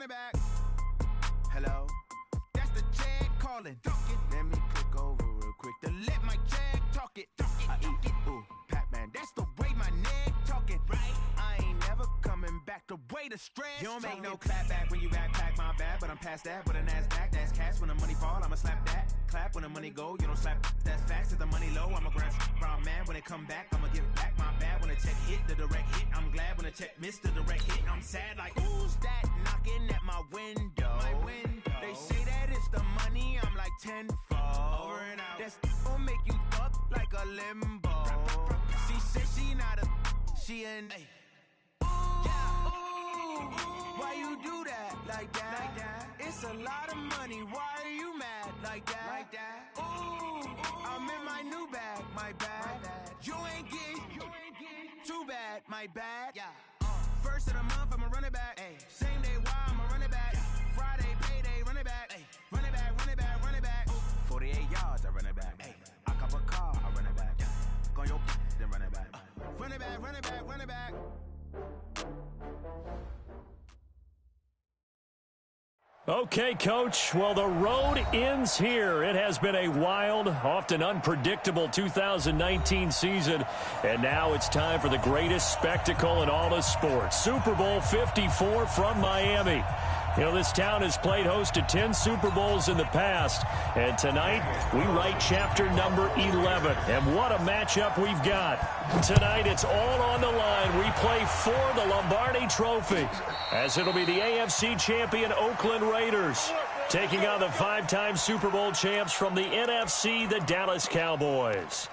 running back. Hello, that's the jag calling. Let me click over real quick to let my jag talk it. I eat, ooh, Pac-Man, that's the way my neck talking. Right, I ain't never coming back the way the stress. You don't make no clap back when you backpack, my bad, but I'm past that. With a NASDAQ, that's cash. When the money fall, I'ma slap that. Clap when the money go, you don't slap. That's facts. If the money low, I'ma grab brown man. When it come back, I'ma give back my bad. When the check hit, the direct hit. I'm glad when the check missed the direct hit. I'm sad like, who's that knocking at my window? My window. They say that it's the money, I'm like tenfold. Over and out. That's gon' make you up like a limbo. She said she not a, she an. Ay. Yeah. Ooh, why you do that like that? It's a lot of money. Why are you mad like that? Ooh, I'm in my new bag, my bad. You ain't getting too bad, my bad. Yeah. First of the month, I'ma run it back. Ay. Same day, why I'ma run it back. Friday, payday, run it back. Ay. Run it back, run it back, run it back. 48 yards, I run it back. Ay. I cop a car, I run it back. Go your then run it back. Run it back, run it back, run it back. Okay, Coach. Well, the road ends here. It has been a wild, often unpredictable 2019 season. And now it's time for the greatest spectacle in all of sports. Super Bowl 54 from Miami. You know, this town has played host to 10 Super Bowls in the past. And tonight, we write chapter number 11. And what a matchup we've got. Tonight, it's all on the line. We play for the Lombardi Trophy, as it'll be the AFC champion Oakland Raiders taking on the 5-time Super Bowl champs from the NFC, the Dallas Cowboys.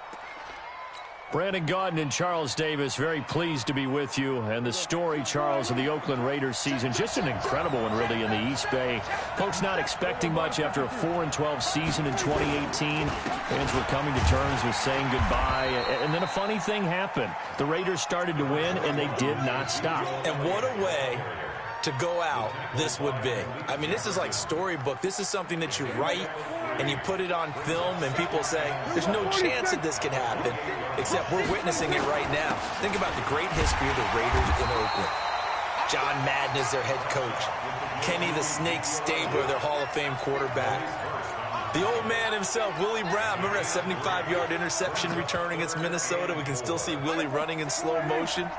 Brandon Gaudin and Charles Davis, very pleased to be with you. And the story, Charles, of the Oakland Raiders season, just an incredible one, really, in the East Bay. Folks not expecting much after a 4-12 season in 2018. Fans were coming to terms with saying goodbye. And then a funny thing happened. The Raiders started to win, and they did not stop. And what a way to go out this would be. I mean, this is like storybook. This is something that you write and you put it on film, and people say, there's no chance that this can happen, except we're witnessing it right now. Think about the great history of the Raiders in Oakland. John Madden is their head coach. Kenny the Snake Stabler, their Hall of Fame quarterback. The old man himself, Willie Brown. Remember that 75-yard interception return against Minnesota? We can still see Willie running in slow motion.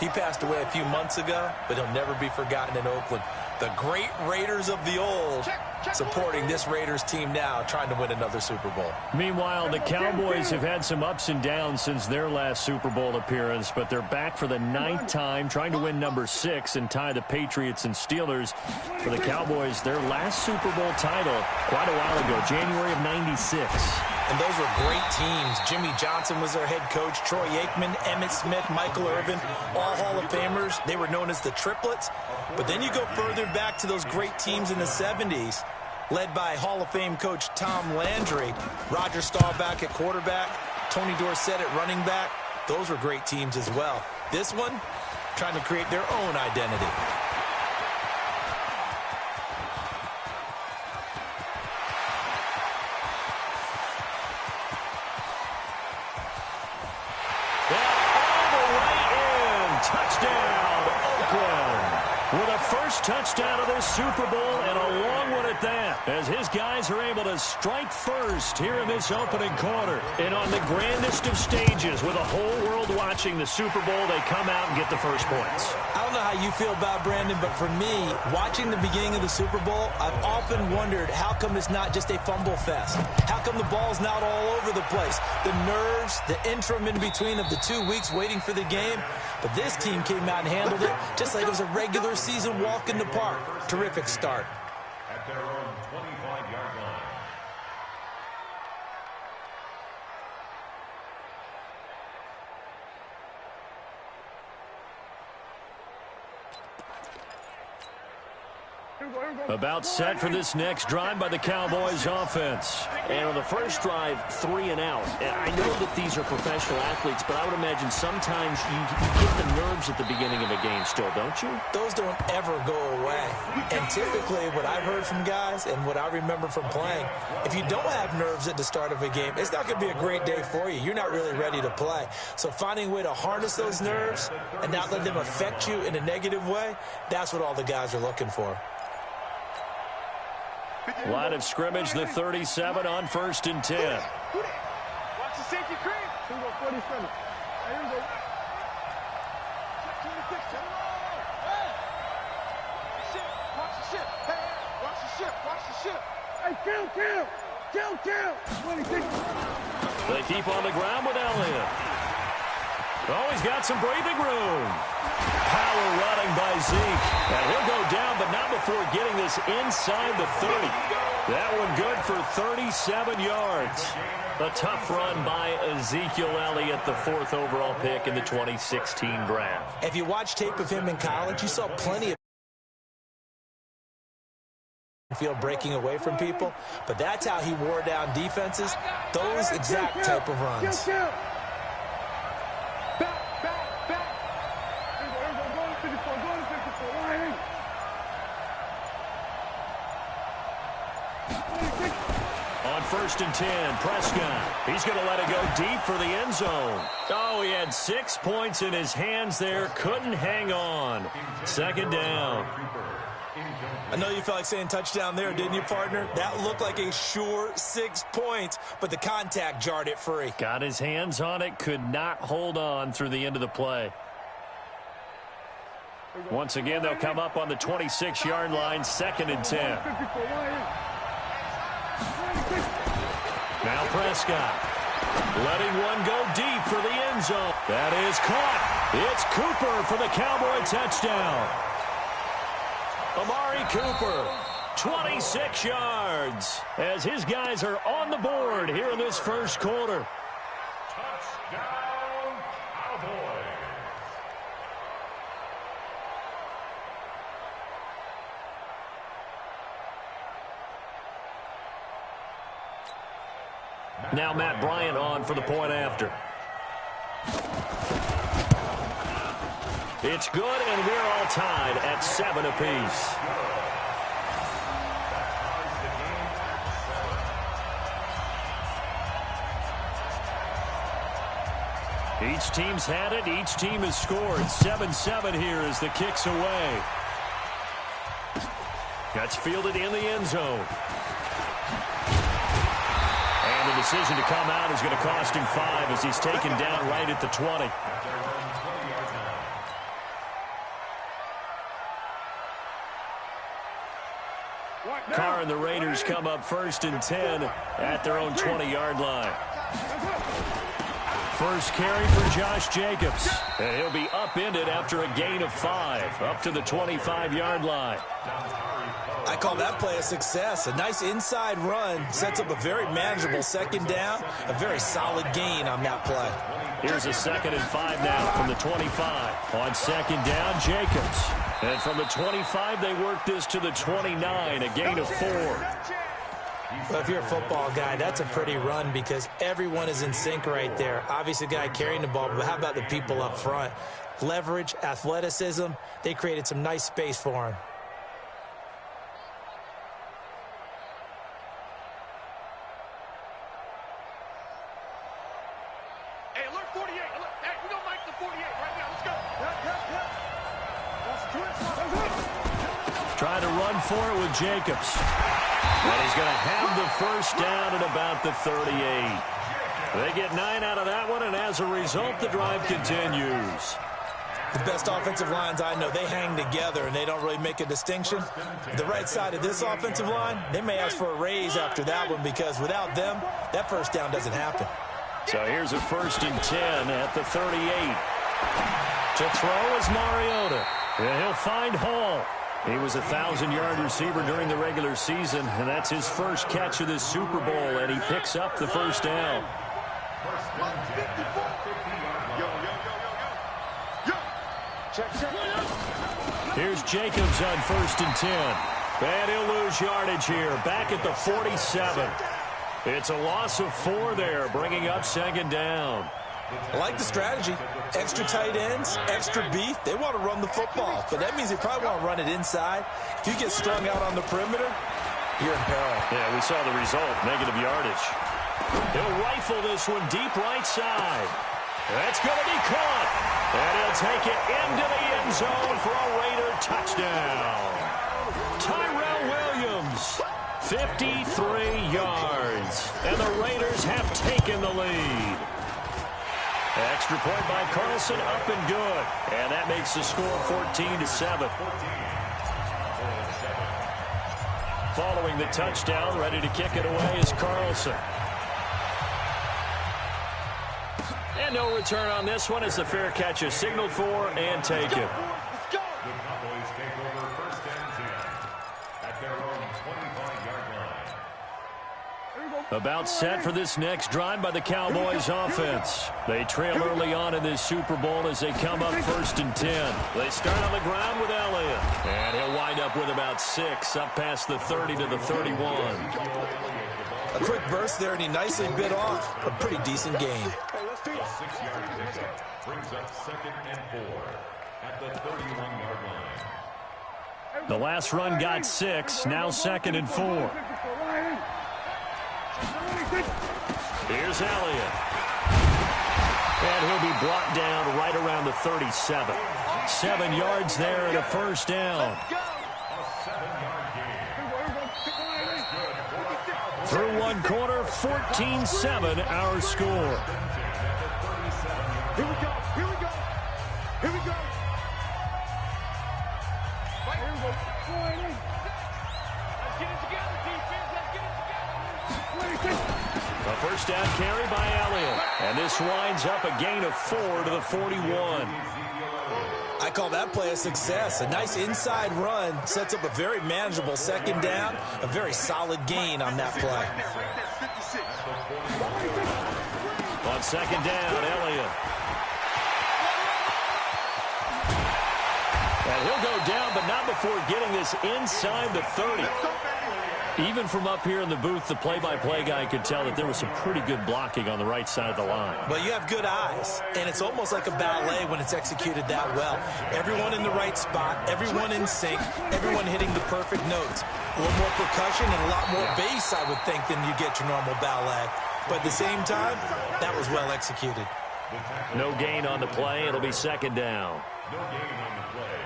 He passed away a few months ago, but he'll never be forgotten in Oakland. The great Raiders of the old supporting this Raiders team now, trying to win another Super Bowl. Meanwhile, the Cowboys have had some ups and downs since their last Super Bowl appearance, but they're back for the 9th time, trying to win number 6 and tie the Patriots and Steelers. For the Cowboys, their last Super Bowl title quite a while ago, January of '96. And those were great teams. Jimmy Johnson was their head coach. Troy Aikman, Emmitt Smith, Michael Irvin, all Hall of Famers. They were known as the triplets. But then you go further back to those great teams in the 70s, led by Hall of Fame coach Tom Landry, Roger Staubach at quarterback, Tony Dorsett at running back. Those were great teams as well. This one, trying to create their own identity. Touchdown, Oakland. With a first touchdown of this Super Bowl, and a long one at that, as his guys are able to strike first here in this opening quarter. And on the grandest of stages, with the whole world watching the Super Bowl, they come out and get the first points. I don't know how you feel about Brandon, but for me, watching the beginning of the Super Bowl, I've often wondered, how come it's not just a fumble fest? How come the ball's not all over the place? The nerves, the interim in between of the 2 weeks waiting for the game. But this team came out and handled it just like it was a regular season walk in the park. Terrific start. At their own 25-yard line. About set for this next drive by the Cowboys offense. And on the first drive, 3 and out. And I know that these are professional athletes, but I would imagine sometimes you get the nerves at the beginning of a game still, don't you? Those don't ever go away. And typically what I've heard from guys and what I remember from playing, if you don't have nerves at the start of a game, it's not going to be a great day for you. You're not really ready to play. So finding a way to harness those nerves and not let them affect you in a negative way, that's what all the guys are looking for. Line of scrimmage, the 37 on 1st and 10. Watch the safety cream. 47. Here we go. Check 26. Check. Hey. Ship. Watch the ship. Hey. Watch the ship. Watch the ship. Hey, kill. 26. They keep on the ground with Elliott. Oh, he's got some breathing room. Power running by Zeke. And he'll go down, but not before getting this inside the 30. That one good for 37 yards. A tough run by Ezekiel Elliott, the 4th overall pick in the 2016 draft. If you watch tape of him in college, you saw plenty of field breaking away from people, but that's how he wore down defenses, those exact type of runs. Back. Here we go. Go to 54. Line. 26. On 1st and 10, Prescott. He's going to let it go deep for the end zone. Oh, he had 6 points in his hands there. Couldn't hang on. 2nd down. I know you felt like saying touchdown there, didn't you, partner? That looked like a sure 6 points, but the contact jarred it free. Got his hands on it, could not hold on through the end of the play. Once again, they'll come up on the 26-yard line, 2nd and 10. Now Prescott letting one go deep for the end zone. That is caught. It's Cooper for the Cowboy touchdown. Amari Cooper, 26 yards, as his guys are on the board here in this first quarter. Touchdown, Cowboys. Now Matt Bryant on for the point after. It's good, and we're all tied at 7 apiece. Each team's had it. Each team has scored. 7-7 here as the kick's away. That's fielded in the end zone. And the decision to come out is going to cost him 5 as he's taken down right at the 20. Carr and the Raiders come up 1st and 10 at their own 20-yard line. First carry for Josh Jacobs. And he'll be upended after a gain of 5, up to the 25-yard line. I call that play a success. A nice inside run sets up a very manageable 2nd down, a very solid gain on that play. Here's a 2nd and 5 now from the 25. On 2nd down, Jacobs. And from the 25, they work this to the 29, a gain of 4. Well, if you're a football guy, that's a pretty run because everyone is in sync right there. Obviously, the guy carrying the ball, but how about the people up front? Leverage, athleticism, they created some nice space for him. Hey, alert 48. Alert. Hey, we don't like the 48 right now. Let's go. Trying to run for it with Jacobs. And he's going to have the first down at about the 38. They get 9 out of that one, and as a result, the drive continues. The best offensive lines I know, they hang together, and they don't really make a distinction. The right side of this offensive line, they may ask for a raise after that one because without them, that first down doesn't happen. So here's a 1st and 10 at the 38. To throw is Mariota. And he'll find Hall. He was a 1,000-yard receiver during the regular season, and that's his first catch of this Super Bowl, and he picks up the first down. Here's Jacobs on 1st and 10. And he'll lose yardage here, back at the 47. It's a loss of 4 there, bringing up 2nd down. I like the strategy. Extra tight ends, extra beef. They want to run the football, but that means they probably want to run it inside. If you get strung out on the perimeter, you're in peril. Yeah, we saw the result, negative yardage. He'll rifle this one deep right side. That's going to be caught. And he'll take it into the end zone for a Raider touchdown. Tyrell Williams, 53 yards. And the Raiders have taken the lead. Extra point by Carlson, up and good. And that makes the score 14-7. Following the touchdown, ready to kick it away is Carlson. And no return on this one as the fair catch is signaled for and taken. The Cowboys take over first and 10 at their own 25-yard line. About set for this next drive by the Cowboys offense. They trail early on in this Super Bowl as they come up first and 10. They start on the ground with Elliott. And he'll wind up with about 6, up past the 30 to the 31. A quick burst there, and he nicely bit off a pretty decent gain. A 6-yard pickup brings up second and 4 at the 31-yard line. The last run got 6, now second and 4. Here's Elliott. And he'll be brought down right around the 37. 7 yards there and a first down. Through one quarter, 14-7 our score. Here we go. Here we go. Here we go. Right here we go. Let's get it together, defense. Let's get it together. A first down carry by Elliott. And this winds up a gain of 4 to the 41. I call that play a success. A nice inside run sets up a very manageable second down. A very solid gain on that play. On second down, Elliott. And he'll go down, but not before getting this inside the 30. Even from up here in the booth, the play-by-play guy could tell that there was some pretty good blocking on the right side of the line. Well, you have good eyes, and it's almost like a ballet when it's executed that well. Everyone in the right spot, everyone in sync, everyone hitting the perfect notes. A little more percussion and a lot more bass, I would think, than you get your normal ballet. But at the same time, that was well executed. No gain on the play. It'll be second down. No gain on the play.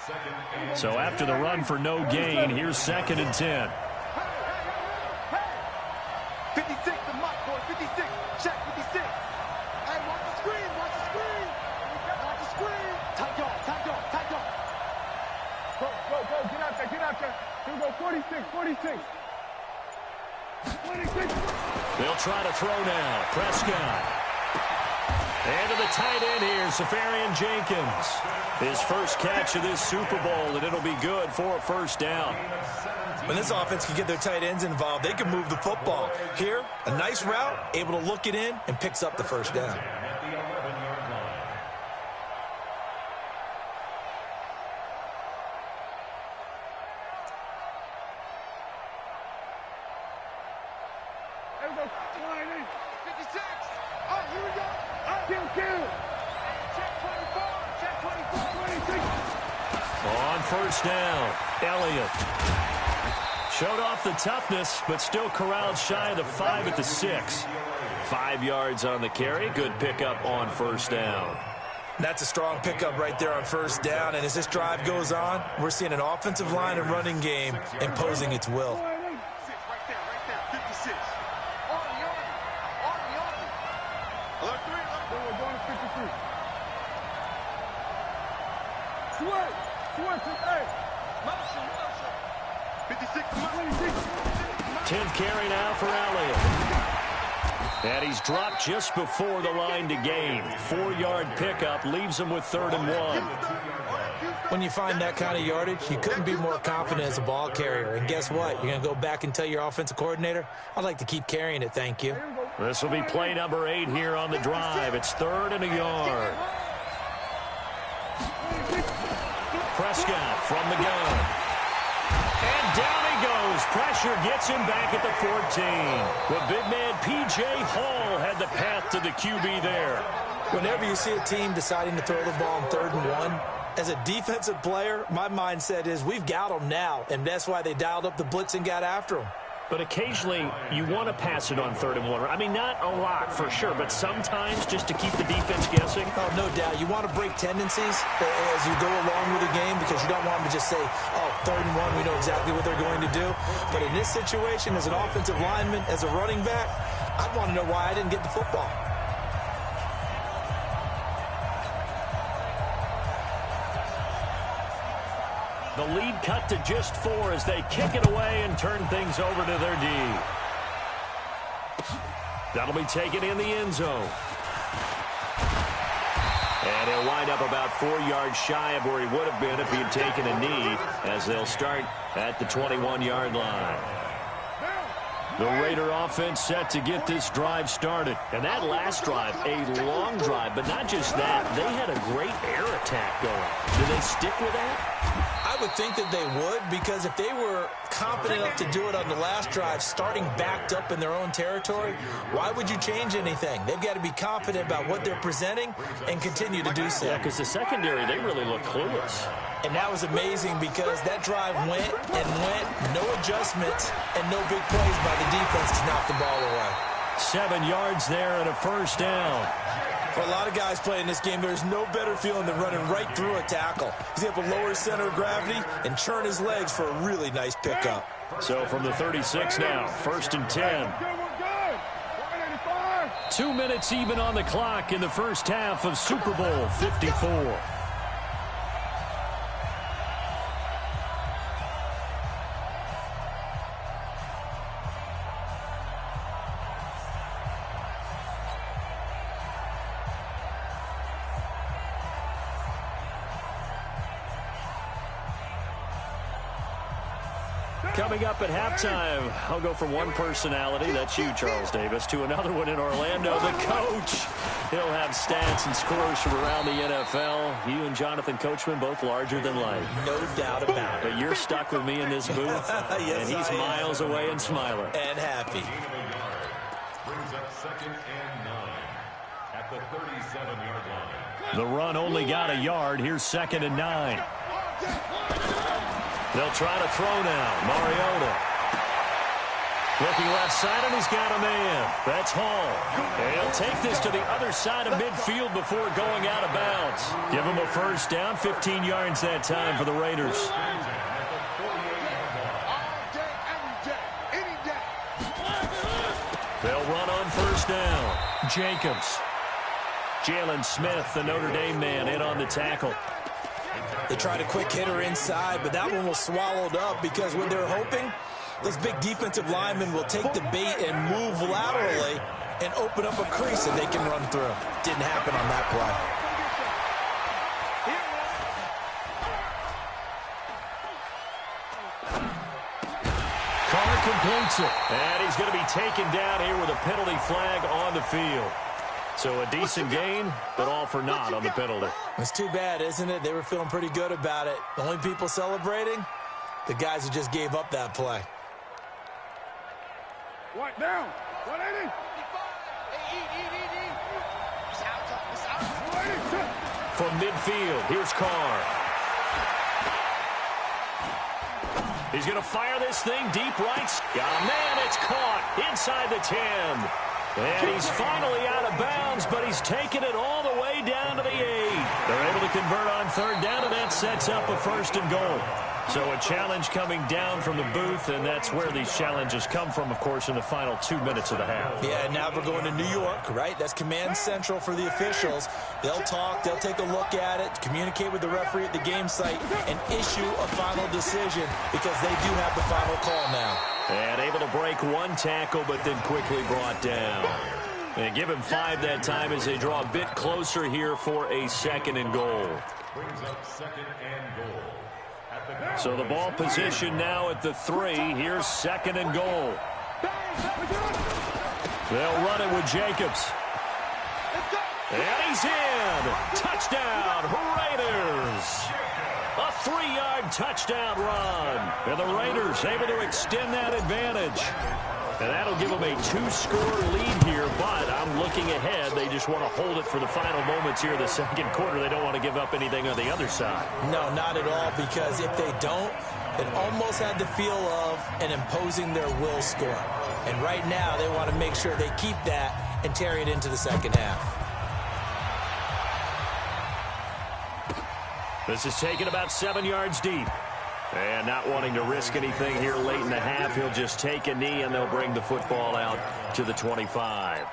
Second and So after the run for no gain, here's second and 10. 56, the muck boy, 56. Check 56. Hey, watch the screen, watch the screen. Watch the screen. Tight guard, tight guard, tight guard. Go, get out there, get out there. Here we go, 46, 46. 46. They'll try to throw now. Prescott. And to the tight end here, Safarian Jenkins. His first catch of this Super Bowl, and it'll be good for a first down. When this offense can get their tight ends involved, they can move the football. Here, a nice route, able to look it in, and picks up the first down. at the 11-yard line. There we go, 56. Oh, here we go. Kill. Check 24, check 24, 26. On first down, Elliott. Showed off the toughness, but still corralled shy of the 5 at the 6. 5 yards on the carry. Good pickup on first down. That's a strong pickup right there on first down. And as this drive goes on, we're seeing an offensive line and running game imposing its will. Right there, 56. On. Alert 3, we're going to 53. Switch, hey. Motion. 56, 10th carry now for Elliott. And he's dropped just before the line to gain. 4-yard pickup leaves him with 3rd and 1. When you find that kind of yardage, you couldn't be more confident as a ball carrier. And guess what? You're going to go back and tell your offensive coordinator, I'd like to keep carrying it, thank you. This will be play number 8 here on the drive. It's 3rd and a yard. Prescott from the gun. And down he goes. Pressure gets him back at the 14. The big man P.J. Hall had the path to the QB there. Whenever you see a team deciding to throw the ball on 3rd and 1, as a defensive player, my mindset is we've got them now, and that's why they dialed up the blitz and got after them. But occasionally, you want to pass it on 3rd and 1. I mean, not a lot for sure, but sometimes just to keep the defense guessing. Oh, no doubt. You want to break tendencies as you go along with the game because you don't want them to just say, oh, 3rd and 1, we know exactly what they're going to do. But in this situation, as an offensive lineman, as a running back, I'd want to know why I didn't get the football. The lead cut to just 4 as they kick it away and turn things over to their D. That'll be taken in the end zone. And he'll wind up about 4 yards shy of where he would have been if he had taken a knee, as they'll start at the 21-yard line. The Raider offense set to get this drive started. And that last drive, a long drive, but not just that. They had a great air attack going. Do they stick with that? I would think that they would, because if they were confident enough to do it on the last drive, starting backed up in their own territory, why would you change anything? They've got to be confident about what they're presenting and continue to do so. Yeah, because the secondary, they really look clueless. And that was amazing because that drive went and went, no adjustments, and no big plays by the defense to knock the ball away. 7 yards there and a first down. For a lot of guys playing this game, there's no better feeling than running right through a tackle. He's able to lower his center of gravity and churn his legs for a really nice pickup. So from the 36 now, 1st and 10. 2 minutes even on the clock in the first half of Super Bowl 54. Coming up at halftime, I'll go from one personality, that's you, Charles Davis, to another one in Orlando, the coach. He'll have stats and scores from around the NFL. You and Jonathan Coachman, both larger than life. No doubt about it. But you're stuck with me in this booth, yes, and he's miles away and smiling. And happy. Brings up 2nd and 9 at the 37-yard line. The run only got a yard. Here's 2nd and 9. They'll try to throw now. Mariota. Looking left side, and he's got a man. That's Hall. And he'll take this to the other side of midfield before going out of bounds. Give him a first down. 15 yards that time for the Raiders. They'll run on first down. Jacobs. Jalen Smith, the Notre Dame man, in on the tackle. They tried a quick hitter inside, but that one was swallowed up because what they're hoping, those big defensive linemen will take the bait and move laterally and open up a crease that they can run through. Didn't happen on that play. Carr completes it. And he's going to be taken down here with a penalty flag on the field. So a decent gain, but all for naught on the penalty. It's too bad, isn't it? They were feeling pretty good about it. The only people celebrating, the guys who just gave up that play. What down? 180. From midfield, here's Carr. He's going to fire this thing deep right. Got a man, it's caught inside the 10. And he's finally out of bounds, but he's taken it all the way down to the 8. They're able to convert on 3rd down, and that sets up a 1st and goal. So a challenge coming down from the booth, and that's where these challenges come from, of course, in the final 2 minutes of the half. Yeah, now we're going to New York, right? That's command central for the officials. They'll talk, they'll take a look at it, communicate with the referee at the game site, and issue a final decision because they do have the final call now. And able to break one tackle, but then quickly brought down. And give him 5 that time as they draw a bit closer here for a 2nd and goal. Brings up 2nd and goal. So the ball position now at the 3. Here's 2nd and goal. They'll run it with Jacobs. And he's in. Touchdown, Raiders. A 3-yard touchdown run. And the Raiders able to extend that advantage. And that'll give them a 2-score lead here, but I'm looking ahead. They just want to hold it for the final moments here in the second quarter. They don't want to give up anything on the other side. No, not at all, because if they don't, it almost had the feel of an imposing their will score. And right now, they want to make sure they keep that and carry it into the second half. This is taken about 7 yards deep. And not wanting to risk anything here late in the half, he'll just take a knee, and they'll bring the football out to the 25.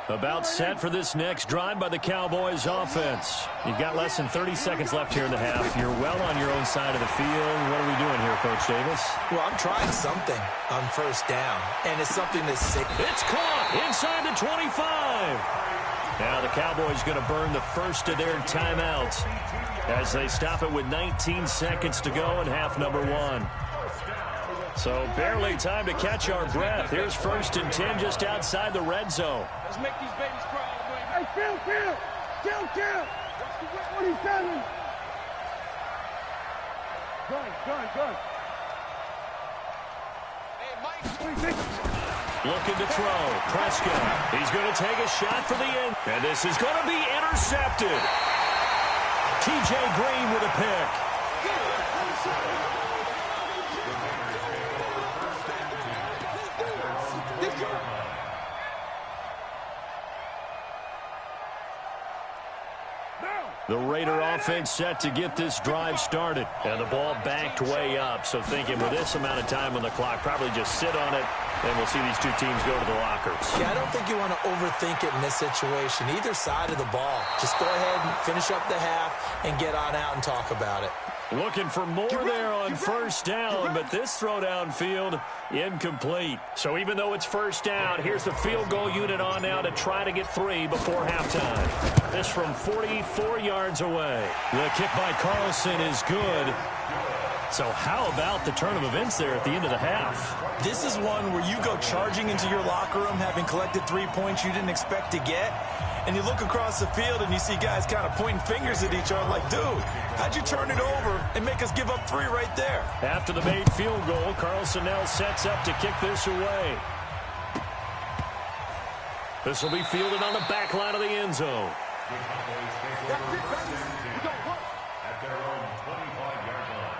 About set for this next drive by the Cowboys offense. You've got less than 30 seconds left here in the half. You're well on your own side of the field. What are we doing here, Coach Davis? Well, I'm trying something on first down, and it's something that's sick. It's caught inside the 25. Now the Cowboys going to burn the first of their timeouts as they stop it with 19 seconds to go in half number 1. So barely time to catch our breath. Here's 1st and 10 just outside the red zone. Let's make these babies cry, baby. Hey, Phil. Watch the whip when he's done. Gun. Hey, Mike. Looking to throw. Prescott. He's going to take a shot for the end. And this is going to be intercepted. T.J. Green with a pick. The Raider offense set to get this drive started. And the ball backed way up. So thinking with this amount of time on the clock, probably just sit on it, and we'll see these two teams go to the lockers. Yeah, I don't think you want to overthink it in this situation. Either side of the ball. Just go ahead and finish up the half and get on out and talk about it. Looking for more there on first down, but this throw downfield incomplete. So even though it's first down, here's the field goal unit on now to try to get 3 before halftime. This from 44 yards away. The kick by Carlson is good. So how about the turn of events there at the end of the half? This is one where you go charging into your locker room having collected 3 points you didn't expect to get, and you look across the field and you see guys kind of pointing fingers at each other like, dude, how'd you turn it over and make us give up 3 right there? After the made field goal, Carlson now sets up to kick this away. This will be fielded on the back line of the end zone. At their own 25-yard line.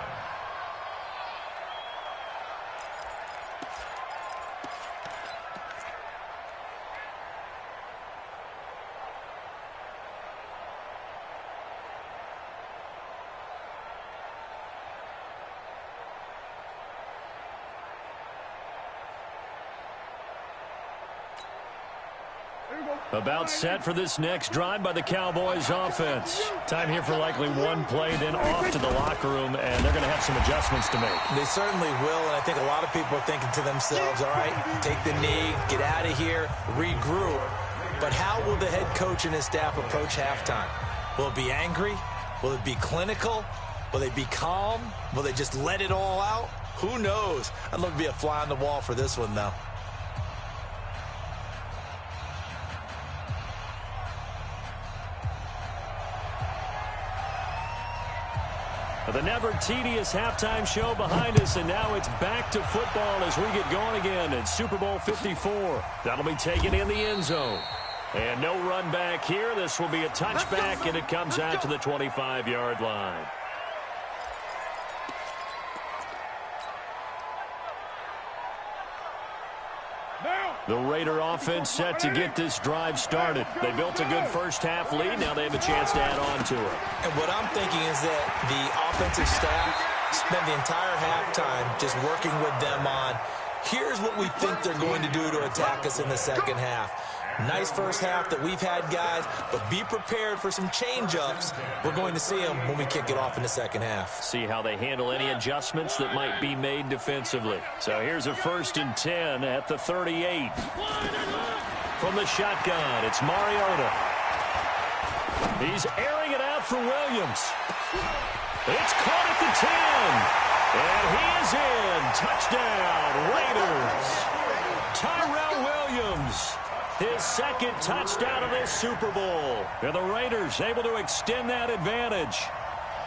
About set for this next drive by the Cowboys offense. Time here for likely one play, then off to the locker room, and they're going to have some adjustments to make. They certainly will, and I think a lot of people are thinking to themselves, all right, take the knee, get out of here, regroup. But how will the head coach and his staff approach halftime? Will it be angry? Will it be clinical? Will they be calm? Will they just let it all out? Who knows? I'd love to be a fly on the wall for this one, though. The never-tedious halftime show behind us, and now it's back to football as we get going again in Super Bowl 54. That'll be taken in the end zone. And no run back here. This will be a touchback, and it comes out to the 25-yard line. The Raider offense set to get this drive started. They built a good first-half lead. Now they have a chance to add on to it. And what I'm thinking is that the offensive staff spent the entire halftime just working with them on, here's what we think they're going to do to attack us in the second half. Nice first half that we've had, guys, but be prepared for some change-ups. We're going to see them when we kick it off in the second half. See how they handle any adjustments that might be made defensively. So here's a 1st and 10 at the 38. From the shotgun, it's Mariota. He's airing it out for Williams. It's caught at the 10. And he is in. Touchdown, Raiders. Tyrell Williams, his second touchdown of this Super Bowl. And the Raiders able to extend that advantage.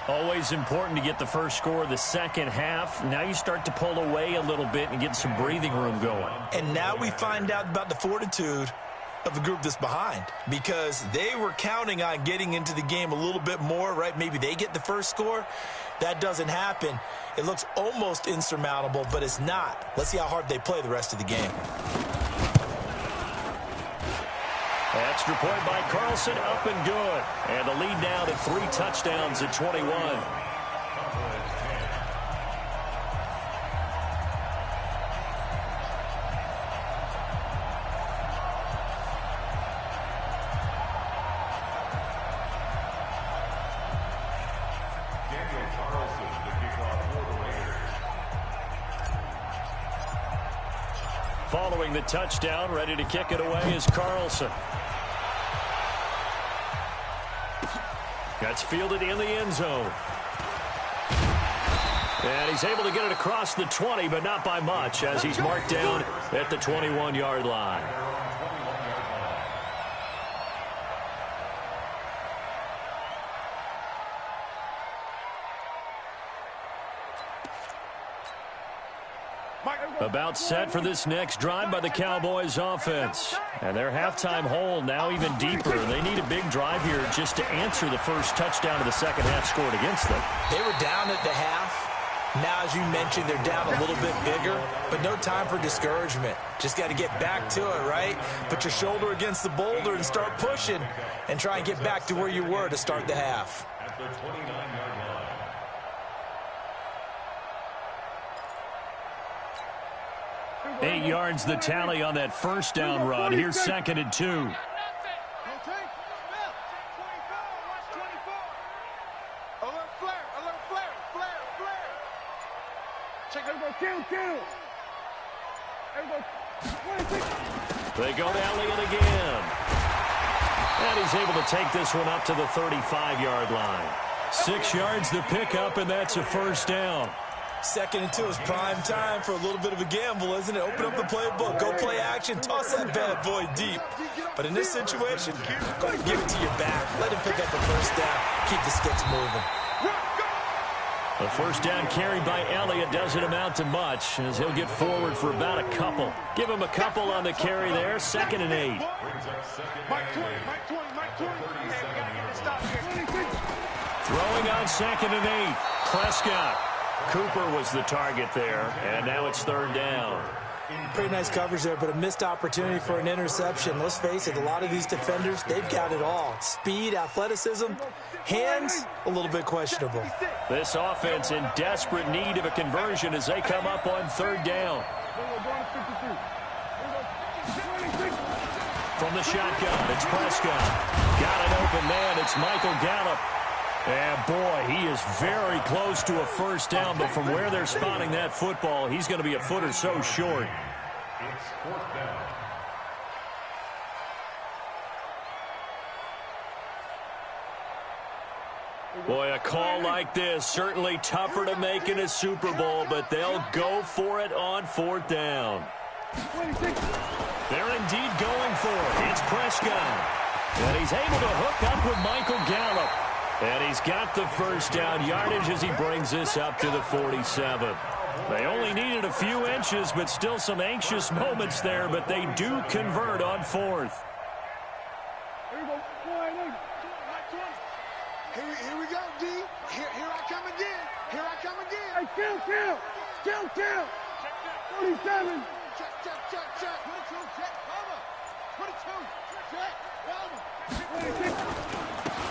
Always important to get the first score of the second half. Now you start to pull away a little bit and get some breathing room going. And now we find out about the fortitude of the group that's behind, because they were counting on getting into the game a little bit more, right? Maybe they get the first score. That doesn't happen. It looks almost insurmountable, but it's not. Let's see how hard they play the rest of the game. Extra point by Carlson, up and good. And the lead now to 3 touchdowns at 21. Following the touchdown, ready to kick it away is Carlson. That's fielded in the end zone. And he's able to get it across the 20, but not by much, as he's marked down at the 21-yard line. About set for this next drive by the Cowboys offense. And their halftime hole now even deeper. They need a big drive here just to answer the first touchdown of the second half scored against them. They were down at the half. Now, as you mentioned, they're down a little bit bigger, but no time for discouragement. Just got to get back to it, right? Put your shoulder against the boulder and start pushing and try and get back to where you were to start the half. At the 29-yard line. 8 yards the tally on that first down run. Here's 2nd and 2. A little flare. Check it out, kill. They go to Elliott again. And he's able to take this one up to the 35-yard line. 6 yards the pickup, and that's a first down. 2nd and 2 is prime time for a little bit of a gamble, isn't it? Open up the playbook, go play action, toss that bad boy deep. But in this situation, go ahead and give it to your back. Let him pick up the first down. Keep the sticks moving. A first down carry by Elliott doesn't amount to much, as he'll get forward for about a couple. Give him a couple on the carry there. 2nd and 8. Mike 20. Throwing on 2nd and 8. Prescott. Cooper was the target there, and now it's 3rd down. Pretty nice coverage there, but a missed opportunity for an interception. Let's face it, a lot of these defenders, they've got it all. Speed, athleticism, hands, a little bit questionable. This offense in desperate need of a conversion as they come up on 3rd down. From the shotgun, it's Prescott. Got an open man, it's Michael Gallup. And, boy, he is very close to a first down, but from where they're spotting that football, he's going to be a foot or so short. It's 4th down. Boy, a call like this, certainly tougher to make in a Super Bowl, but they'll go for it on 4th down. They're indeed going for it. It's Prescott. And he's able to hook up with Michael Gallup. And he's got the first down yardage as he brings this up to the 47. They only needed a few inches, but still some anxious moments there, but they do convert on 4th. Here we go, D. Here I come again. Hey, kill. 47. Check. 22, check, cover. 22, check, cover. 26.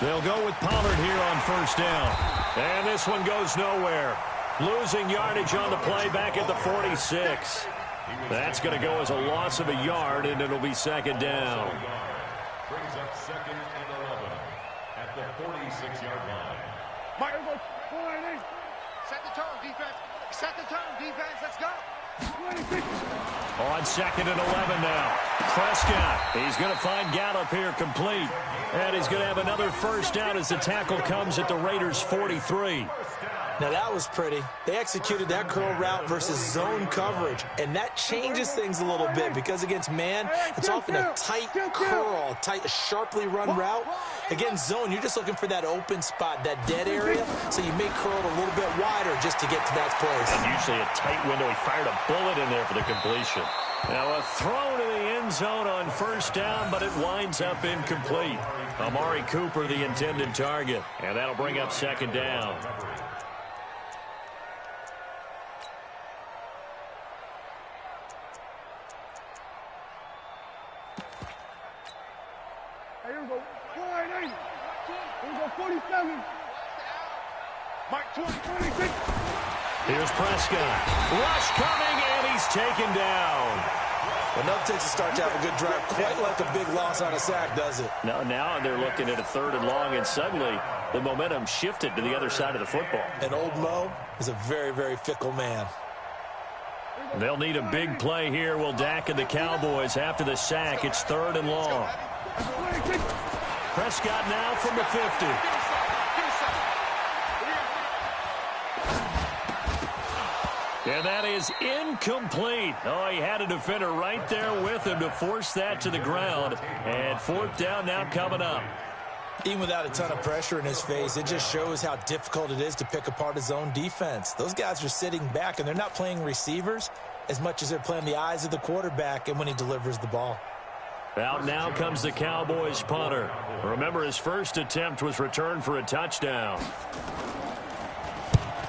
They'll go with Pollard here on first down. And this one goes nowhere. Losing yardage on the play back at the 46. That's going to go as a loss of a yard, and it'll be 2nd down. Brings up 2nd and 11 at the 46-yard line. Mike, set the tone, defense. Let's go. 26. On 2nd and 11 now. Prescott, he's going to find Gallup here complete. And he's going to have another first down as the tackle comes at the Raiders' 43. First down. Now that was pretty. They executed that curl route versus zone coverage, and that changes things a little bit because against man, it's often a tight curl, tight, sharply run route. Against zone, you're just looking for that open spot, that dead area, so you may curl it a little bit wider just to get to that place. And usually a tight window. He fired a bullet in there for the completion. Now a throw to the end zone on first down, but it winds up incomplete. Amari Cooper, the intended target, and that'll bring up second down. Here we go. 480. Here we go. 47. Mike 26. Here's Prescott. Rush coming, and he's taken down. Enough takes to start to have a good drive. Quite like a big loss on a sack, does it? Now they're looking at a 3rd and long, and suddenly the momentum shifted to the other side of the football. And old Mo is a very, very fickle man. They'll need a big play here. Will Dak and the Cowboys after the sack. It's 3rd and long. Prescott now from the 50. And that is incomplete. Oh, he had a defender right there with him to force that to the ground. And 4th down now coming up. Even without a ton of pressure in his face, it just shows how difficult it is to pick apart his own defense. Those guys are sitting back, and they're not playing receivers as much as they're playing the eyes of the quarterback and when he delivers the ball. Out now comes the Cowboys punter. Remember, his first attempt was returned for a touchdown.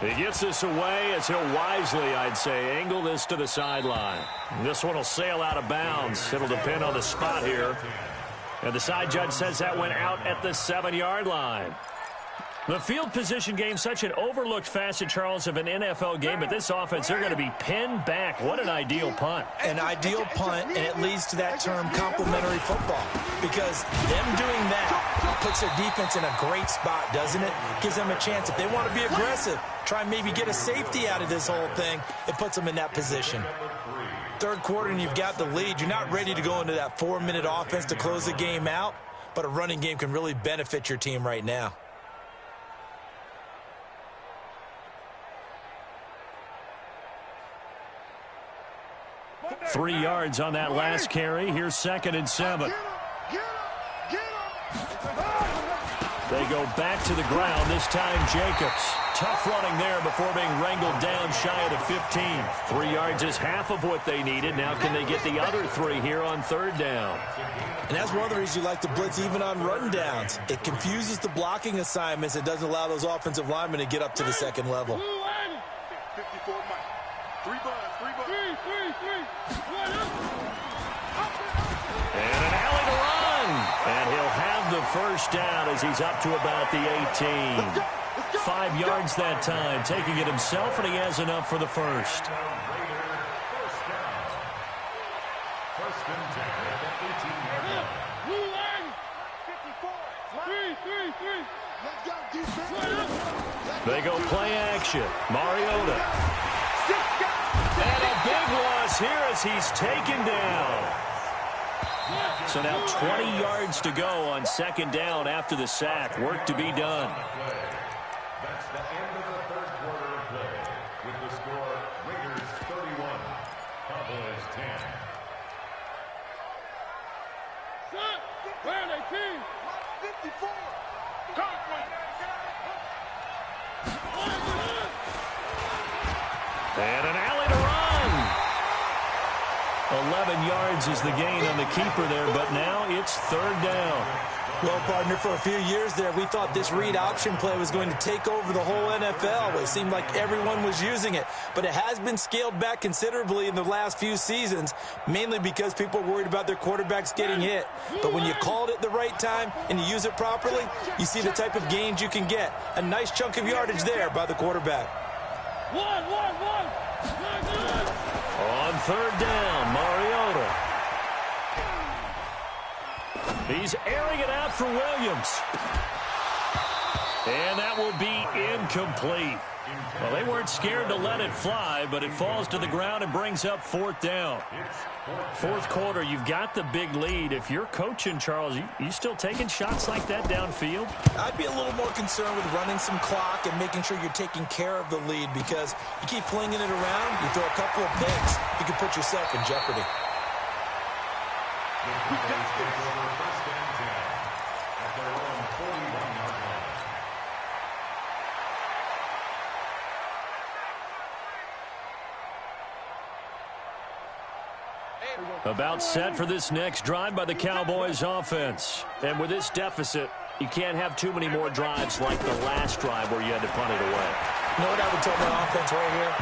He gets this away as he'll wisely, I'd say, angle this to the sideline. This one will sail out of bounds. It'll depend on the spot here. And the side judge says that went out at the 7-yard line. The field position game, such an overlooked facet, Charles, of an NFL game, but this offense, they're going to be pinned back. What an ideal punt. An ideal punt, and it leads to that term complementary football. Because them doing that puts their defense in a great spot, doesn't it? Gives them a chance. If they want to be aggressive, try and maybe get a safety out of this whole thing, it puts them in that position. 3rd quarter and you've got the lead. You're not ready to go into that 4-minute offense to close the game out, but a running game can really benefit your team right now. 3 yards on that last carry. Here's 2nd and 7. They go back to the ground, this time Jacobs. Tough running there before being wrangled down shy of the 15. 3 yards is half of what they needed. Now can they get the other 3 here on 3rd down? And that's one of the reasons you like to blitz even on run downs. It confuses the blocking assignments. It doesn't allow those offensive linemen to get up to the 2nd level. 54 Mike. 3 buns. And an alley to run. And he'll have the first down as he's up to about the 18. 5 yards that time, taking it himself, and he has enough for the first. First and 10 at the 18-yard line. They go play action. Mariota. And a big loss here as he's taken down. So now 20 yards to go on 2nd down after the sack. Work to be done. That's the end of the 3rd quarter of play. With the score, Raiders 31, Cowboys 10. Where are they, team? 54. And an alley to run. 11 yards is the gain on the keeper there, but now it's 3rd down. Well, partner, for a few years there, we thought this read option play was going to take over the whole NFL. It seemed like everyone was using it, but it has been scaled back considerably in the last few seasons, mainly because people are worried about their quarterbacks getting hit. But when you call it at the right time and you use it properly, you see the type of gains you can get. A nice chunk of yardage there by the quarterback. One. On 3rd down, Mariota. He's airing it out for Williams. And that will be incomplete. Well, they weren't scared to let it fly, but it falls to the ground and brings up 4th down. Fourth quarter, you've got the big lead. If you're coaching, Charles, you still taking shots like that downfield? I'd be a little more concerned with running some clock and making sure you're taking care of the lead, because you keep flinging it around, you throw a couple of picks, you can put yourself in jeopardy. About set for this next drive by the Cowboys offense. And with this deficit, you can't have too many more drives like the last drive where you had to punt it away. You know what I would tell my offense right here?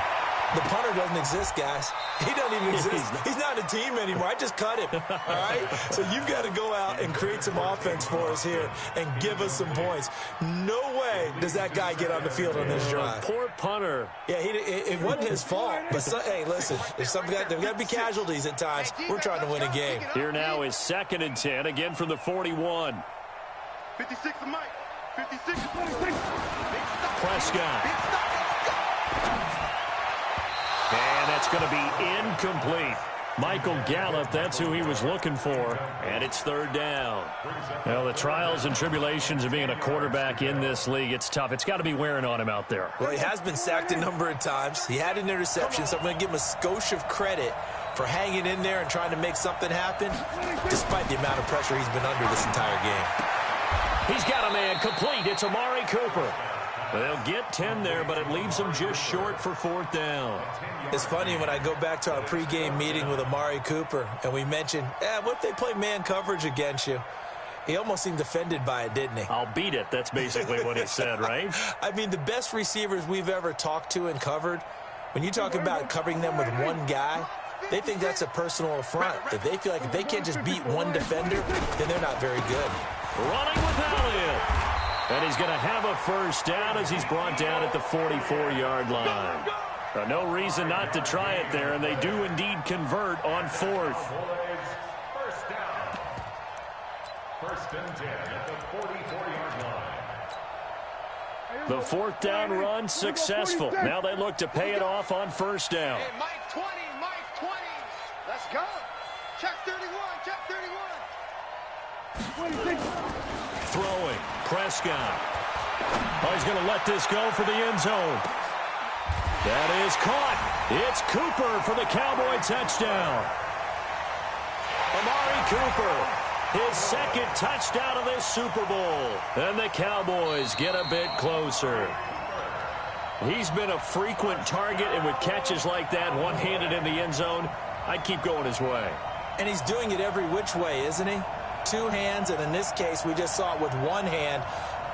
The punter doesn't exist, guys. He doesn't even exist. He's not a team anymore. I just cut him, all right? So you've got to go out and create some offense for us here and give us some points. No way does that guy get on the field on this drive. Poor punter. Yeah, it wasn't his fault. But, hey, listen, there's got to be casualties at times. We're trying to win a game. Here now is 2nd and 10, again from the 41. 56 to Mike. 56 to 26. Prescott. And that's going to be incomplete. Michael Gallup, that's who he was looking for. And it's 3rd down. Well, the trials and tribulations of being a quarterback in this league, it's tough. It's got to be wearing on him out there. Well, he has been sacked a number of times. He had an interception, so I'm going to give him a skosh of credit for hanging in there and trying to make something happen, despite the amount of pressure he's been under this entire game. He's got a man complete. It's Amari Cooper. They'll get 10 there, but it leaves them just short for 4th down. It's funny when I go back to our pregame meeting with Amari Cooper, and we mentioned, what if they play man coverage against you? He almost seemed offended by it, didn't he? I'll beat it. That's basically what he said, right? I mean, the best receivers we've ever talked to and covered, when you talk about covering them with one guy, they think that's a personal affront. If they feel like if they can't just beat one defender, then they're not very good. Running without it. And he's going to have a 1st down as he's brought down at the 44-yard line. No reason not to try it there, and they do indeed convert on 4th. 1st down. 1st and 10 at the 44-yard line. The 4th down run successful. Now they look to pay it off on 1st down. Hey, Mike 20, Mike 20. Let's go. Check 31, check 31. Throwing, Prescott. Oh, he's going to let this go for the end zone. That is caught. It's Cooper for the Cowboy touchdown. Amari Cooper, his 2nd touchdown of this Super Bowl. And the Cowboys get a bit closer. He's been a frequent target, and with catches like that, one-handed in the end zone, I'd keep going his way. And he's doing it every which way, isn't he? 2 hands, and in this case, we just saw it with 1 hand.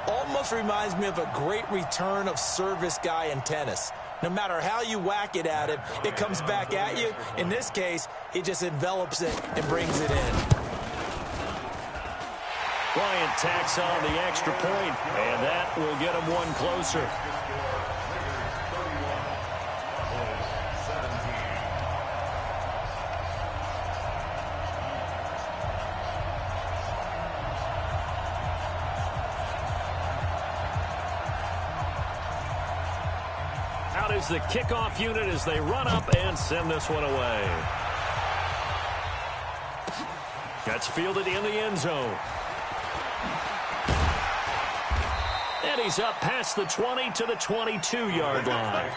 Almost reminds me of a great return of service guy in tennis. No matter how you whack it at him, it comes back at you. In this case, he just envelops it and brings it in. Bryant tacks on the extra point, and that will get him 1 closer. Is the kickoff unit as they run up and send this one away. That's fielded in the end zone. And he's up past the 20 to the 22-yard line.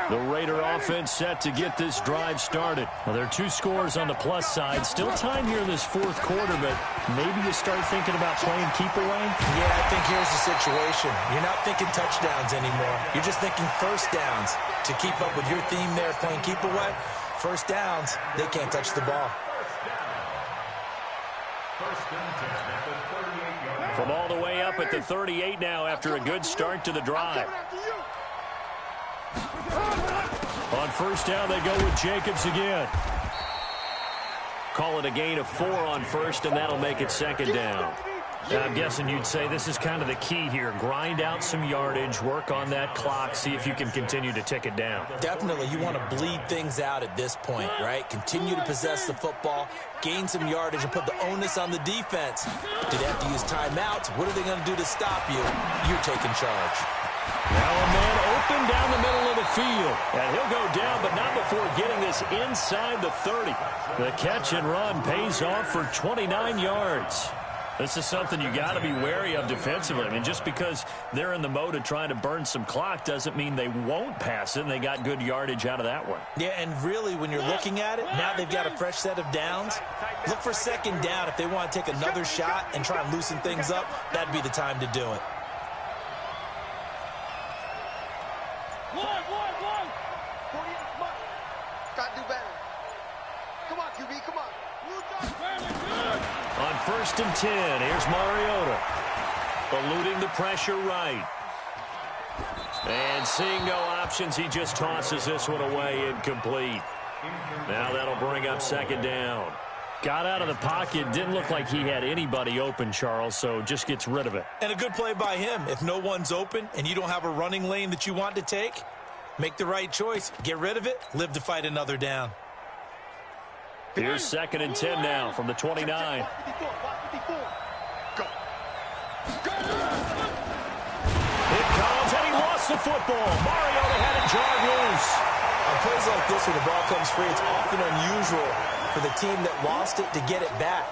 The Raider offense set to get this drive started. Well, there are 2 scores on the plus side. Still time here in this 4th quarter, but maybe you start thinking about playing keep away? Yeah, I think here's the situation. You're not thinking touchdowns anymore. You're just thinking 1st downs. To keep up with your theme there, playing keep away, 1st downs, they can't touch the ball. From all the way up at the 38 now after a good start to the drive. On 1st down, they go with Jacobs again. Call it a gain of 4 on 1st, and that'll make it 2nd down. I'm guessing you'd say this is kind of the key here. Grind out some yardage, work on that clock, see if you can continue to tick it down. Definitely, you want to bleed things out at this point, right? Continue to possess the football, gain some yardage, and put the onus on the defense. Do they have to use timeouts? What are they going to do to stop you? You're taking charge. Now a man open down the middle of the field. And he'll go down, but not before getting this inside the 30. The catch and run pays off for 29 yards. This is something you got to be wary of defensively. I mean, just because they're in the mode of trying to burn some clock doesn't mean they won't pass it, and they got good yardage out of that one. Yeah, and really, when you're looking at it, now they've got a fresh set of downs. Look for second down. If they want to take another shot and try and loosen things up, that'd be the time to do it. Got to do better. Come on, QB, come on. On 1st and 10, here's Mariota. Eluding the pressure right. And seeing no options, he just tosses this one away, incomplete. Now that'll bring up second down. Got out of the pocket, didn't look like he had anybody open, Charles, so just gets rid of it. And a good play by him. If no one's open and you don't have a running lane that you want to take, make the right choice. Get rid of it. Live to fight another down. Here's 2nd and 10 now from the 29. Go. It comes, and he lost the football. Mariota had it jarred loose. On plays like this where the ball comes free, it's often unusual for the team that lost it to get it back.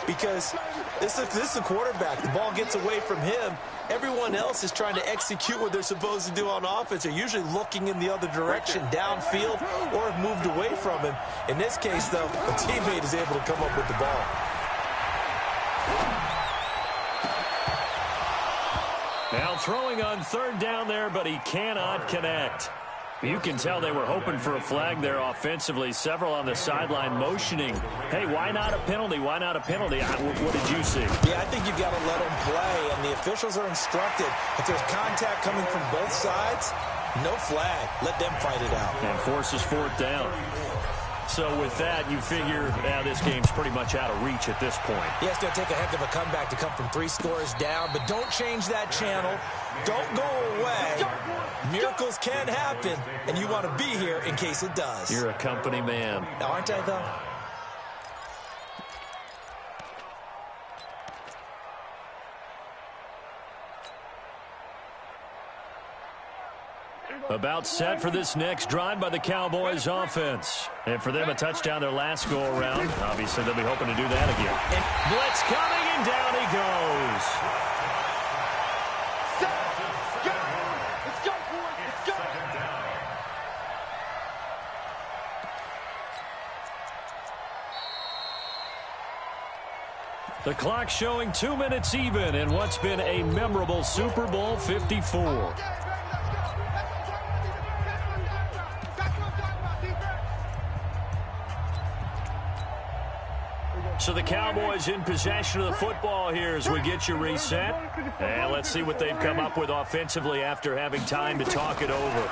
Because this is a quarterback. The ball gets away from him. Everyone else is trying to execute what they're supposed to do on offense. They're usually looking in the other direction, downfield, or have moved away from him. In this case, though, a teammate is able to come up with the ball. Now throwing on 3rd down there, but he cannot connect. You can tell they were hoping for a flag there offensively. Several on the sideline motioning, hey, why not a penalty? Why not a penalty? What did you see? Yeah, I think you've got to let them play, and the officials are instructed. If there's contact coming from both sides, no flag. Let them fight it out. And forces 4th down. So with that, you figure this game's pretty much out of reach at this point. Yeah, it's going to take a heck of a comeback to come from 3 scores down, but don't change that channel. Don't go away. Miracles can happen, and you want to be here in case it does. You're a company man. Aren't I, though? About set for this next drive by the Cowboys offense. And for them, a touchdown their last go-around. Obviously, they'll be hoping to do that again. And blitz coming, and down he goes. Let's go, boys. Let's go. The clock showing 2 minutes even in what's been a memorable Super Bowl 54. So the Cowboys in possession of the football here as we get you reset. And let's see what they've come up with offensively after having time to talk it over.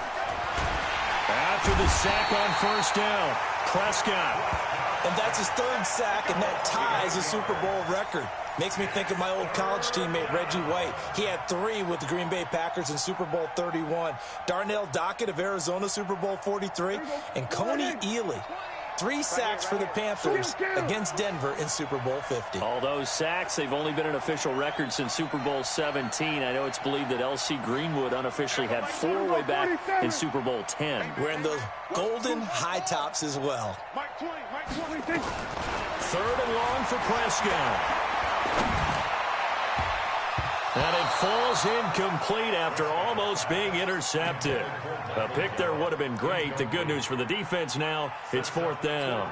After the sack on 1st down, Prescott. And that's his 3rd sack, and that ties a Super Bowl record. Makes me think of my old college teammate, Reggie White. He had 3 with the Green Bay Packers in Super Bowl 31. Darnell Dockett of Arizona, Super Bowl 43. And Coney Ely. 3 sacks for the Panthers against Denver in Super Bowl 50. All those sacks, they've only been an official record since Super Bowl 17. I know it's believed that L.C. Greenwood unofficially had 4 way back in Super Bowl 10. Wearing those golden high tops as well. Mike 20, Mike 20. 3rd and long for Prescott. And it falls incomplete after almost being intercepted. A pick there would have been great. The good news for the defense now, it's 4th down.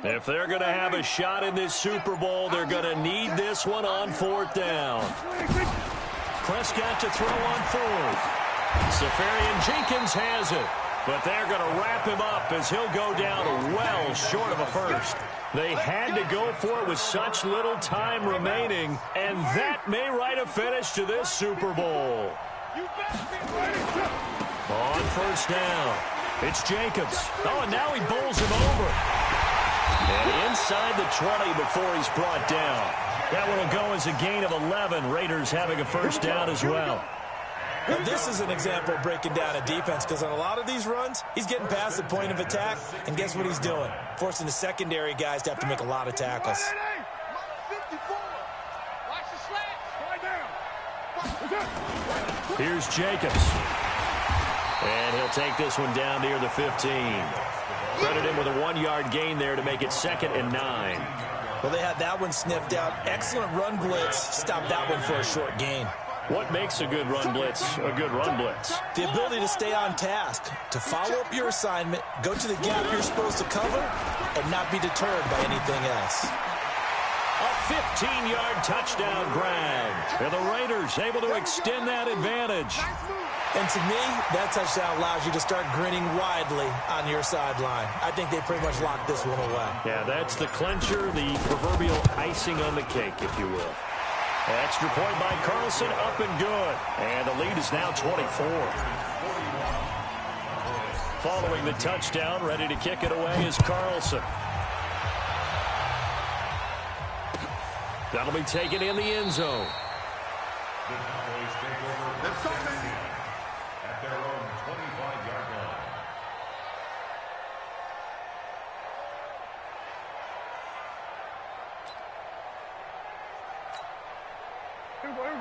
If they're going to have a shot in this Super Bowl, they're going to need this one on 4th down. Prescott to throw on 4th. Safarian Jenkins has it, but they're going to wrap him up as he'll go down well short of a first. They had to go for it with such little time remaining, and that may write a finish to this Super Bowl. On first down, it's Jacobs. Oh, and now he bowls him over. And inside the 20 before he's brought down. That one will go as a gain of 11. Raiders having a first down as well. Now, this is an example of breaking down a defense, because on a lot of these runs, he's getting past the point of attack, and guess what he's doing? Forcing the secondary guys to have to make a lot of tackles. Here's Jacobs. And he'll take this one down near the 15. Credit him with a 1-yard gain there to make it 2nd and 9. Well, they had that one sniffed out. Excellent run blitz. Stopped that one for a short gain. What makes a good run blitz a good run blitz? The ability to stay on task, to follow up your assignment, go to the gap you're supposed to cover, and not be deterred by anything else. A 15-yard touchdown grab. And the Raiders able to extend that advantage. And to me, that touchdown allows you to start grinning widely on your sideline. I think they pretty much locked this one away. Yeah, that's the clincher, the proverbial icing on the cake, if you will. Extra point by Carlson, up and good. And the lead is now 24. Following the touchdown, ready to kick it away is Carlson. That'll be taken in the end zone. The Cowboys take over at their own 25-yard line.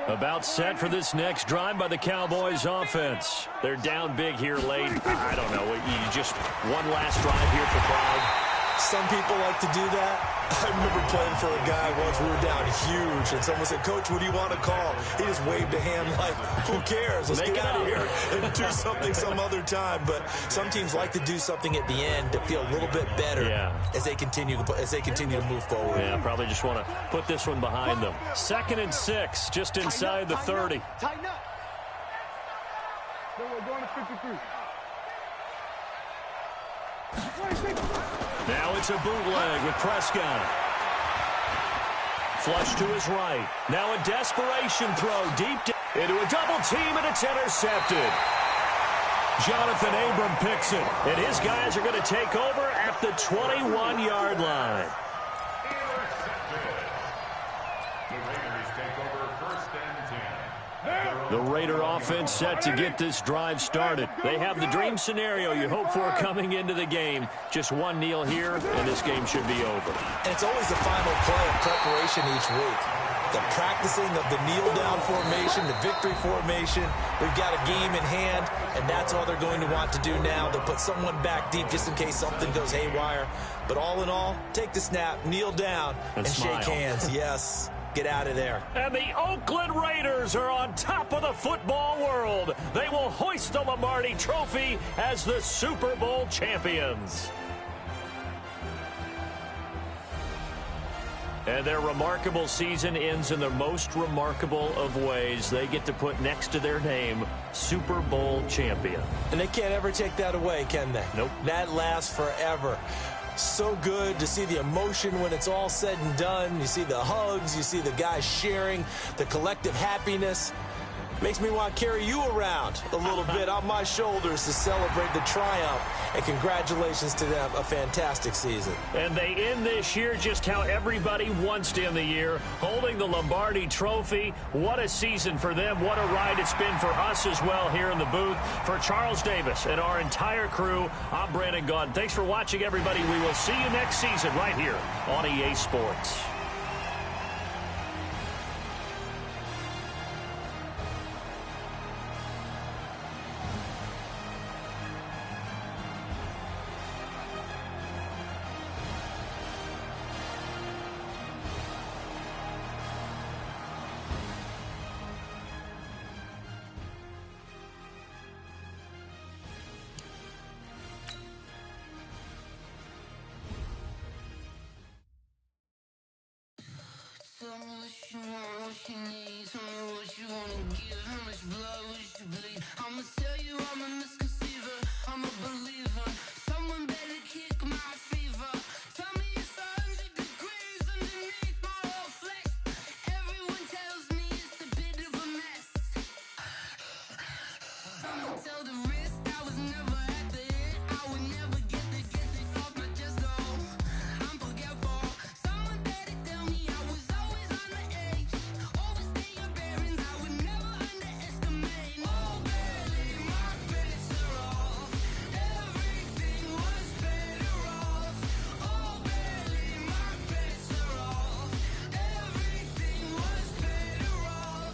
About set for this next drive by the Cowboys offense. They're down big here late. I don't know. You just one last drive here for pride. Some people like to do that. I remember playing for a guy once. We were down huge, and someone said, "Coach, what do you want to call?" He just waved a hand like, "Who cares? Let's get out of here and do something some other time." But some teams like to do something at the end to feel a little bit better as they continue to move forward. Yeah, probably just want to put this one behind them. 2nd and 6, just inside the 30. Tighten up. Then we're going to 53. Now it's a bootleg with Prescott. Flush to his right. Now a desperation throw deep into a double team, and it's intercepted. Jonathan Abram picks it, and his guys are going to take over at the 21-yard line. The Raiders take over 1st and 10. The Raider offense set to get this drive started. They have the dream scenario you hope for coming into the game. Just one kneel here, and this game should be over. And it's always the final play of preparation each week. The practicing of the kneel-down formation, the victory formation. We've got a game in hand, and that's all they're going to want to do now. They'll put someone back deep just in case something goes haywire. But all in all, take the snap, kneel down, and shake hands. Yes. Get out of there. And the Oakland Raiders are on top of the football world. They will hoist the Lombardi Trophy as the Super Bowl champions. And their remarkable season ends in the most remarkable of ways. They get to put next to their name, Super Bowl champion. And they can't ever take that away, can they? Nope. That lasts forever. So good to see the emotion when it's all said and done. You see the hugs, you see the guys sharing, the collective happiness. Makes me want to carry you around a little bit on my shoulders to celebrate the triumph. And congratulations to them, a fantastic season. And they end this year just how everybody wants to end the year, holding the Lombardi Trophy. What a season for them. What a ride it's been for us as well here in the booth. For Charles Davis and our entire crew, I'm Brandon Gaudin. Thanks for watching, everybody. We will see you next season right here on EA Sports. Some what you want, what you need. Tell me what you wanna give. How much blood would you bleed? I'ma tell you I'm a misconceiver. I'm a believer. Someone better kick my fever. Tell me it's 100 degrees underneath my whole flesh. Everyone tells me it's a bit of a mess. I'ma tell the risk I was never at the end. I would never get this off my chest though. I'm forgetful. Someone better tell me I was always on the edge. Overstay your bearings, I would never underestimate. Oh, barely, my bets are off. Everything was better off. Oh, barely, my bets are off. Everything was better off.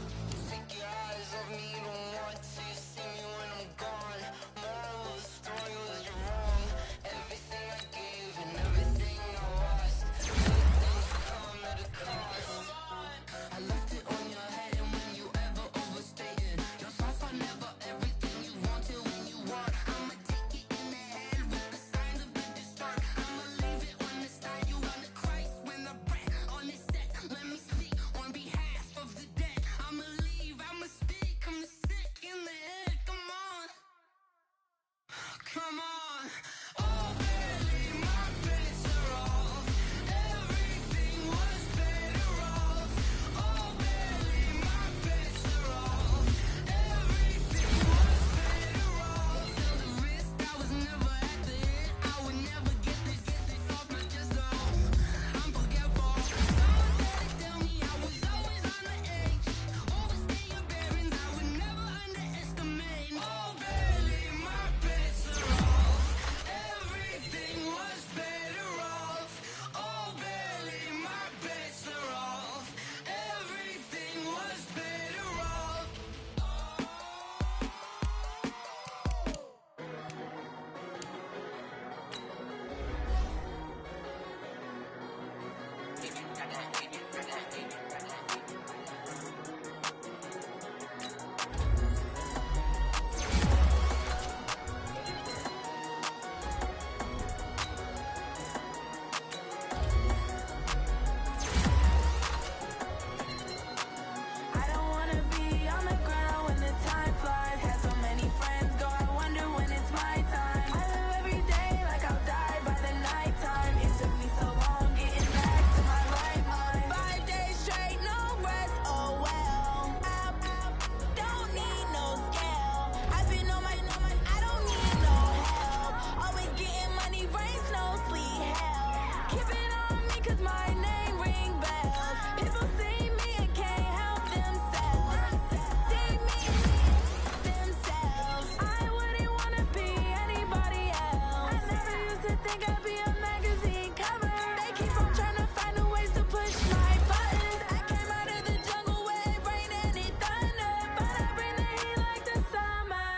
Take your eyes off me, don't want to see me when I'm gone. Moral of the story was you're wrong. Everything I gave and everything I lost. Good things come at a cost. I left it on your head, and when you ever overstay it, your thoughts are never everything you want till when you want. I'ma take it in the head with the signs of the distort. I'ma leave it on the side. You on the Christ when the breath on this set. Let me speak on behalf of the dead. I'ma leave, I'ma speak. I'm sick in the head. Come on, come on. Oh, barely, my bets are off. Everything was better off. Oh, barely, my bets are off. Everything was better off. Till the risk I was never at the end. I would never get this off my chest though. I'm forgetful. Someone better tell me I was always on the edge. Overstay your bearings, I would never underestimate. Oh, barely, my bets are off. Everything was better off. Oh, barely, my bets are off. Everything was better off. I don't wanna be on the ground when the time flies. Had so many friends go, I wonder when it's my time. I live every day like I'll die by the nighttime. It took me so long getting back to my right mind. 5 days straight, no rest, oh well. Don't need no scale. I've been on my, I don't need no help. Always getting money, rain, snow, sleet, hell. Keep it on me 'cause my name ring bells. People see me and can't help themselves. See me themselves. I wouldn't wanna be anybody else. I never used to think I'd be a magazine cover. They keep on trying to find a ways to push my buttons. I came out of the jungle where it rained and it thunder, but I bring the heat like the summer.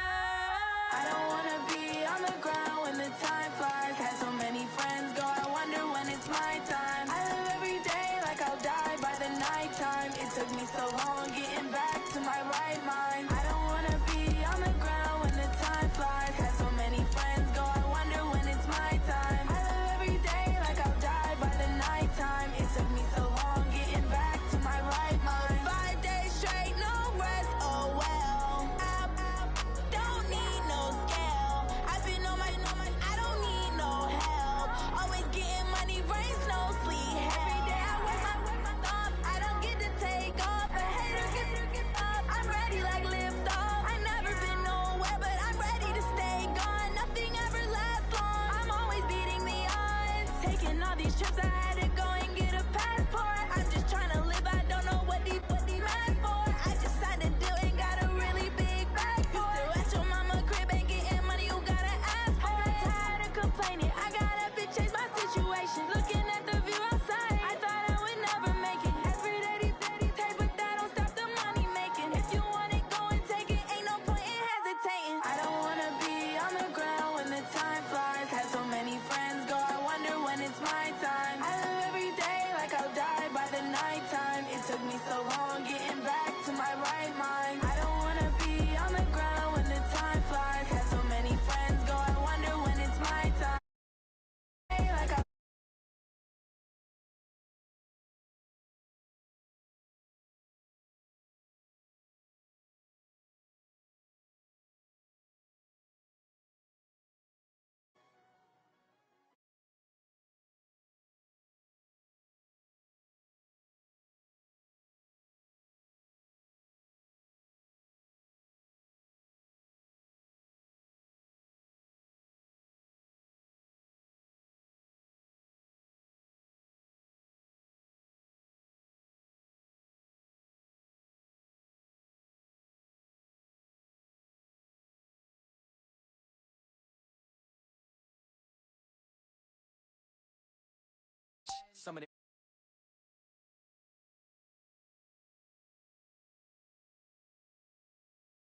I don't wanna be on the ground when the time flies. Had so many friends go, I wonder when it's my time. I live every day like I'll die by the nighttime. It took me so long getting back to my right mind. I don't wanna be on the ground when the time flies. Had so many friends go, I wonder when it's my time. I live every day like I'll die by the nighttime. It took me so long getting back to my right mind. 5 days straight, no rest, oh well. Don't need no scale. I've been on my, I don't need no help. Always getting money, rain, snow, sleet, hell. Every day I work my thumb. I don't get to take off. But hey, some of